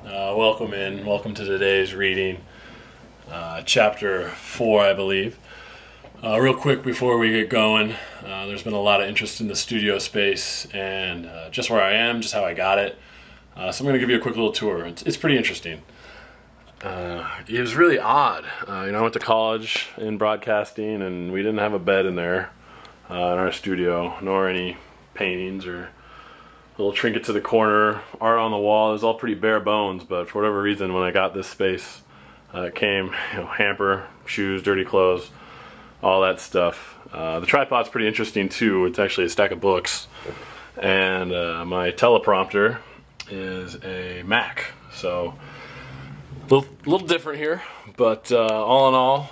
Welcome to today's reading, chapter 4, I believe. Real quick before we get going, there's been a lot of interest in the studio space and just where I am, just how I got it. So I'm going to give you a quick little tour. It's pretty interesting. It was really odd. I went to college in broadcasting and we didn't have a bed in there in our studio, nor any paintings or little trinkets to the corner, art on the wall. It was all pretty bare bones, but for whatever reason, when I got this space, it came, hamper, shoes, dirty clothes, all that stuff. The tripod's pretty interesting too. It's actually a stack of books, and my teleprompter is a Mac. So a little different here, but all in all,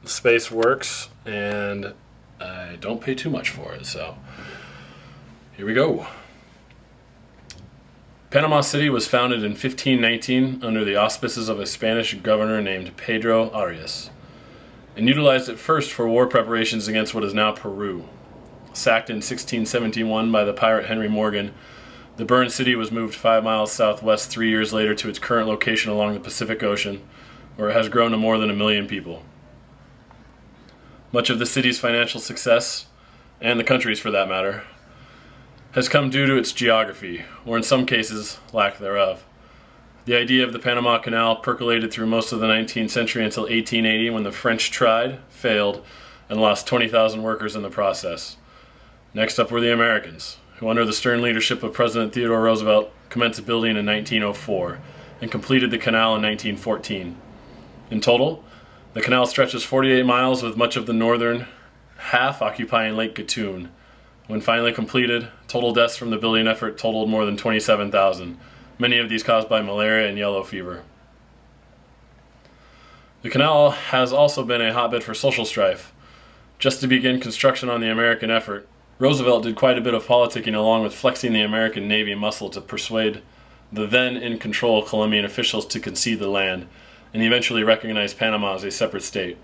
the space works, and I don't pay too much for it. So here we go. Panama City was founded in 1519 under the auspices of a Spanish governor named Pedro Arias, and utilized at first for war preparations against what is now Peru. Sacked in 1671 by the pirate Henry Morgan, the burned city was moved 5 miles southwest 3 years later to its current location along the Pacific Ocean, where it has grown to more than 1 million people. Much of the city's financial success, and the country's for that matter, has come due to its geography, or in some cases, lack thereof. The idea of the Panama Canal percolated through most of the 19th century until 1880, when the French tried, failed, and lost 20,000 workers in the process. Next up were the Americans, who under the stern leadership of President Theodore Roosevelt commenced building in 1904 and completed the canal in 1914. In total, the canal stretches 48 miles, with much of the northern half occupying Lake Gatun. When finally completed, total deaths from the building effort totaled more than 27,000, many of these caused by malaria and yellow fever. The canal has also been a hotbed for social strife. Just to begin construction on the American effort, Roosevelt did quite a bit of politicking along with flexing the American Navy muscle to persuade the then in control Colombian officials to concede the land, and eventually recognize Panama as a separate state.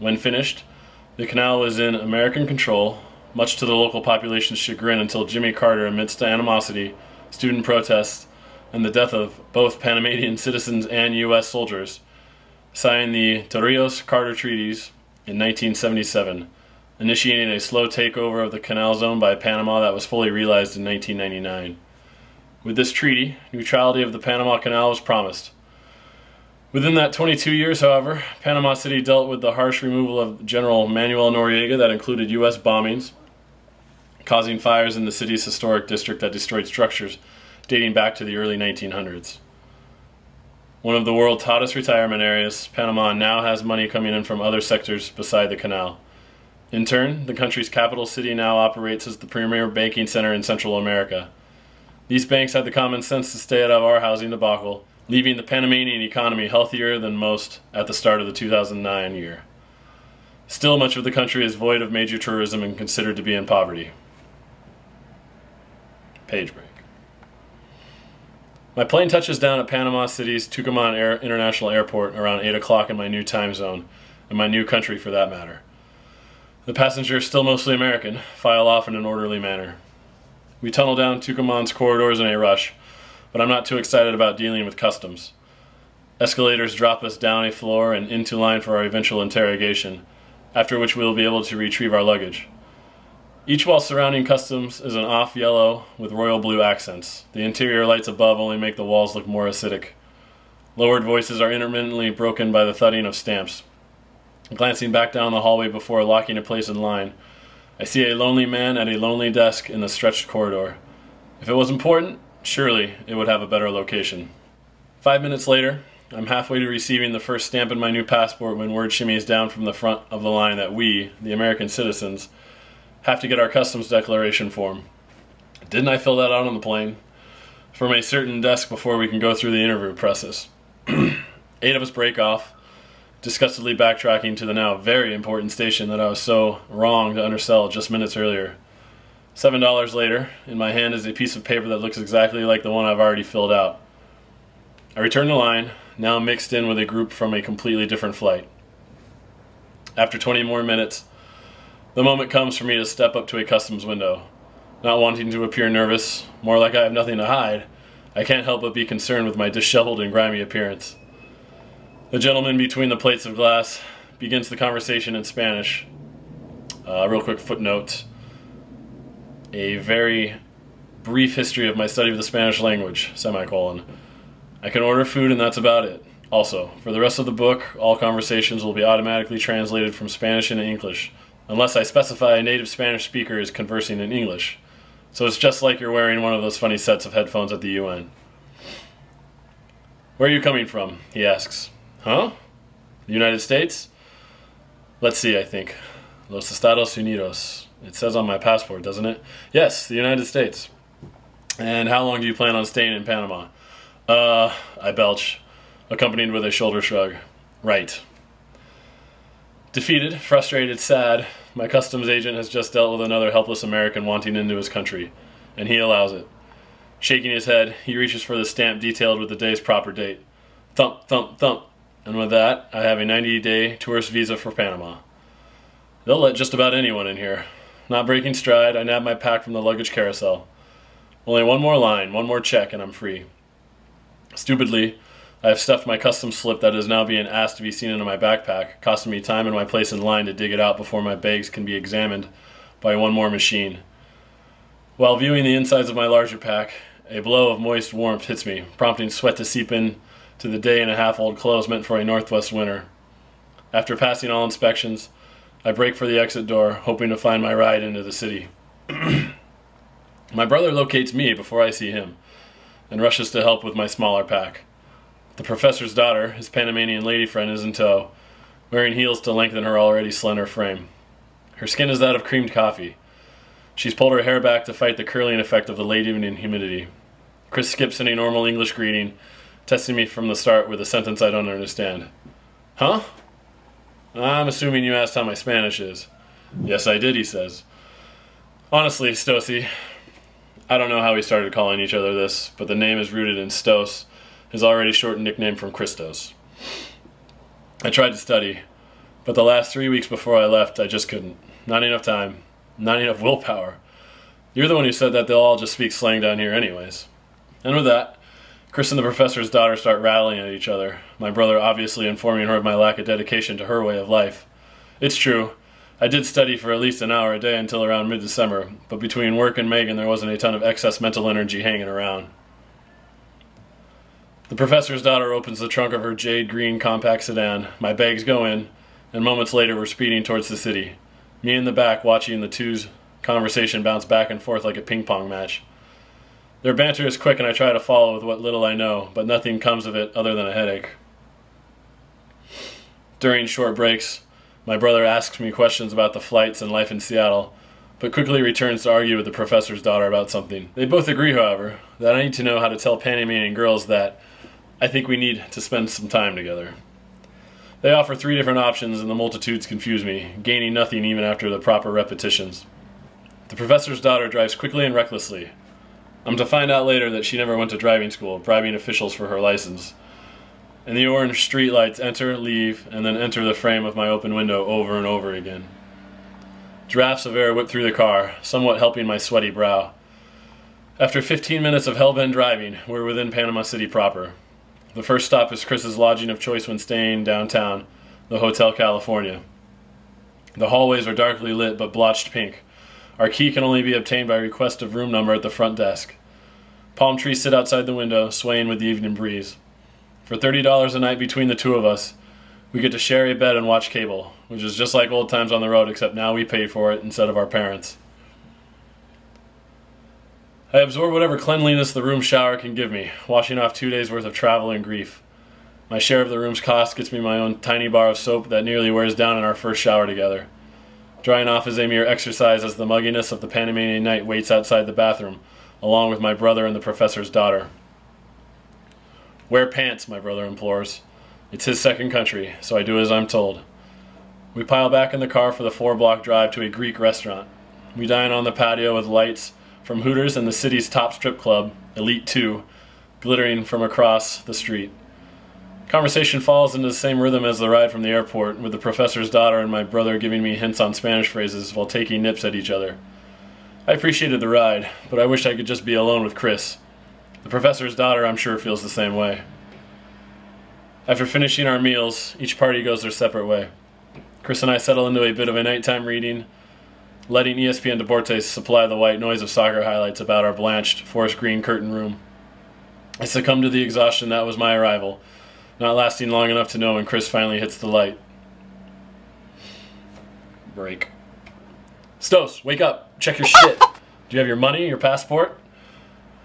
When finished, the canal was in American control, much to the local population's chagrin, until Jimmy Carter, amidst animosity, student protests, and the death of both Panamanian citizens and U.S. soldiers, signed the Torrijos-Carter Treaties in 1977, initiating a slow takeover of the canal zone by Panama that was fully realized in 1999. With this treaty, neutrality of the Panama Canal was promised. Within that 22 years, however, Panama City dealt with the harsh removal of General Manuel Noriega that included U.S. bombings, causing fires in the city's historic district that destroyed structures dating back to the early 1900s. One of the world's hottest retirement areas, Panama now has money coming in from other sectors beside the canal. In turn, the country's capital city now operates as the premier banking center in Central America. These banks had the common sense to stay out of our housing debacle, leaving the Panamanian economy healthier than most at the start of the 2009 year. Still, much of the country is void of major tourism and considered to be in poverty. Page break. My plane touches down at Panama City's Tucumán International Airport around 8 o'clock in my new time zone, and my new country for that matter. The passengers, still mostly American, file off in an orderly manner. We tunnel down Tucumán's corridors in a rush, but I'm not too excited about dealing with customs. Escalators drop us down a floor and into line for our eventual interrogation, after which we will be able to retrieve our luggage. Each wall surrounding customs is an off yellow with royal blue accents. The interior lights above only make the walls look more acidic. Lowered voices are intermittently broken by the thudding of stamps. Glancing back down the hallway before locking a place in line, I see a lonely man at a lonely desk in the stretched corridor. If it was important, surely it would have a better location. 5 minutes later, I'm halfway to receiving the first stamp in my new passport when word shimmies down from the front of the line that we, the American citizens, have to get our customs declaration form. Didn't I fill that out on the plane? From a certain desk before we can go through the interview process. 8 of us break off, disgustedly backtracking to the now very important station that I was so wrong to undersell just minutes earlier. $7 later, in my hand is a piece of paper that looks exactly like the one I've already filled out. I return the line, now mixed in with a group from a completely different flight. After 20 more minutes, the moment comes for me to step up to a customs window. Not wanting to appear nervous, more like I have nothing to hide, I can't help but be concerned with my disheveled and grimy appearance. The gentleman between the plates of glass begins the conversation in Spanish. Real quick footnote. A very brief history of my study of the Spanish language, semicolon. I can order food and that's about it. Also, for the rest of the book, all conversations will be automatically translated from Spanish into English, unless I specify a native Spanish speaker is conversing in English. So it's just like you're wearing one of those funny sets of headphones at the UN. Where are you coming from? He asks. Huh? The United States? Let's see, I think. Los Estados Unidos. It says on my passport, doesn't it? Yes, the United States. And how long do you plan on staying in Panama? I belch, accompanied with a shoulder shrug. Right. Defeated, frustrated, sad, my customs agent has just dealt with another helpless American wanting into his country, and he allows it. Shaking his head, he reaches for the stamp detailed with the day's proper date. Thump, thump, thump. And with that, I have a 90-day tourist visa for Panama. They'll let just about anyone in here. Not breaking stride, I nab my pack from the luggage carousel. Only one more line, one more check, and I'm free. Stupidly, I have stuffed my customs slip that is now being asked to be seen into my backpack, costing me time and my place in line to dig it out before my bags can be examined by one more machine. While viewing the insides of my larger pack, a blow of moist warmth hits me, prompting sweat to seep in to the day-and-a-half-old clothes meant for a northwest winter. After passing all inspections, I break for the exit door, hoping to find my ride into the city. My brother locates me before I see him, and rushes to help with my smaller pack. The professor's daughter, his Panamanian lady friend, is in tow, wearing heels to lengthen her already slender frame. Her skin is that of creamed coffee. She's pulled her hair back to fight the curling effect of the late evening humidity. Chris skips in a normal English greeting, testing me from the start with a sentence I don't understand. Huh? I'm assuming you asked how my Spanish is. Yes, I did, he says. Honestly, Stosie, I don't know how we started calling each other this, but the name is rooted in Stos, his already shortened nickname from Christos. I tried to study, but the last 3 weeks before I left, I just couldn't. Not enough time. Not enough willpower. You're the one who said that they'll all just speak slang down here anyways. And with that, Chris and the professor's daughter start rattling at each other, my brother obviously informing her of my lack of dedication to her way of life. It's true, I did study for at least an hour a day until around mid-December, but between work and Megan there wasn't a ton of excess mental energy hanging around. The professor's daughter opens the trunk of her jade green compact sedan, my bags go in, and moments later we're speeding towards the city. Me in the back watching the two's conversation bounce back and forth like a ping-pong match. Their banter is quick and I try to follow with what little I know, but nothing comes of it other than a headache. During short breaks, my brother asks me questions about the flights and life in Seattle, but quickly returns to argue with the professor's daughter about something. They both agree, however, that I need to know how to tell Panamanian girls that I think we need to spend some time together. They offer 3 different options and the multitudes confuse me, gaining nothing even after the proper repetitions. The professor's daughter drives quickly and recklessly. I'm to find out later that she never went to driving school, bribing officials for her license. And the orange streetlights enter, leave, and then enter the frame of my open window over and over again. Drafts of air whip through the car, somewhat helping my sweaty brow. After 15 minutes of hell-bent driving, we're within Panama City proper. The first stop is Chris's lodging of choice when staying downtown, the Hotel California. The hallways are darkly lit but blotched pink. Our key can only be obtained by request of room number at the front desk. Palm trees sit outside the window, swaying with the evening breeze. For $30 a night between the two of us, we get to share a bed and watch cable, which is just like old times on the road, except now we pay for it instead of our parents. I absorb whatever cleanliness the room shower can give me, washing off 2 days' worth of travel and grief. My share of the room's cost gets me my own tiny bar of soap that nearly wears down in our first shower together. Drying off is a mere exercise as the mugginess of the Panamanian night waits outside the bathroom, along with my brother and the professor's daughter. Wear pants, my brother implores. It's his second country, so I do as I'm told. We pile back in the car for the 4-block drive to a Greek restaurant. We dine on the patio with lights from Hooters and the city's top strip club, Elite 2, glittering from across the street. Conversation falls into the same rhythm as the ride from the airport, with the professor's daughter and my brother giving me hints on Spanish phrases while taking nips at each other. I appreciated the ride, but I wish I could just be alone with Chris. The professor's daughter, I'm sure, feels the same way. After finishing our meals, each party goes their separate way. Chris and I settle into a bit of a nighttime reading, letting ESPN Deportes supply the white noise of soccer highlights about our blanched, forest green curtain room. I succumbed to the exhaustion that was my arrival, not lasting long enough to know when Chris finally hits the light. Break. Stos, wake up. Check your shit. Do you have your money, your passport?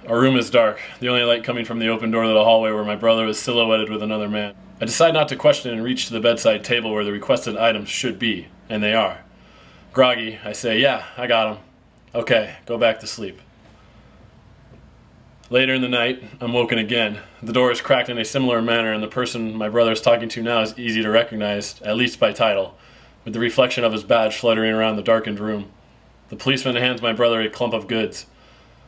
Our room is dark, the only light coming from the open door to the hallway where my brother was silhouetted with another man. I decide not to question and reach to the bedside table where the requested items should be, and they are. Groggy, I say, yeah, I got them. Okay, go back to sleep. Later in the night, I'm woken again. The door is cracked in a similar manner, and the person my brother is talking to now is easy to recognize, at least by title, with the reflection of his badge fluttering around the darkened room. The policeman hands my brother a clump of goods.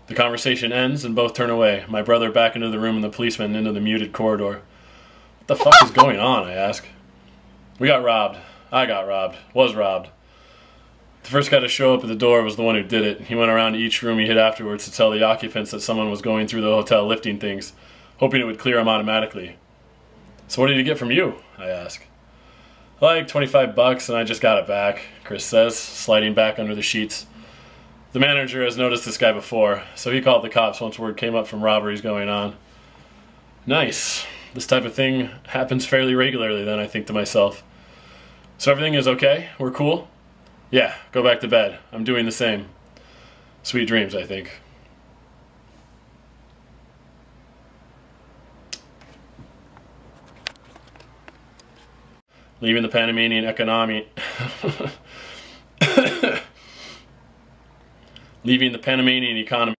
The conversation ends and both turn away, my brother back into the room and the policeman into the muted corridor. What the fuck is going on, I ask. We got robbed. I got robbed. Was robbed. The first guy to show up at the door was the one who did it. He went around to each room he hit afterwards to tell the occupants that someone was going through the hotel lifting things, hoping it would clear them automatically. So what did he get from you? I ask. Like $25 and I just got it back, Chris says, sliding back under the sheets. The manager has noticed this guy before, so he called the cops once word came up from robberies going on. Nice. This type of thing happens fairly regularly then, I think to myself. So everything is okay? We're cool? Yeah, go back to bed. I'm doing the same. Sweet dreams, I think. Leaving the Panamanian economy... Leaving the Panamanian economy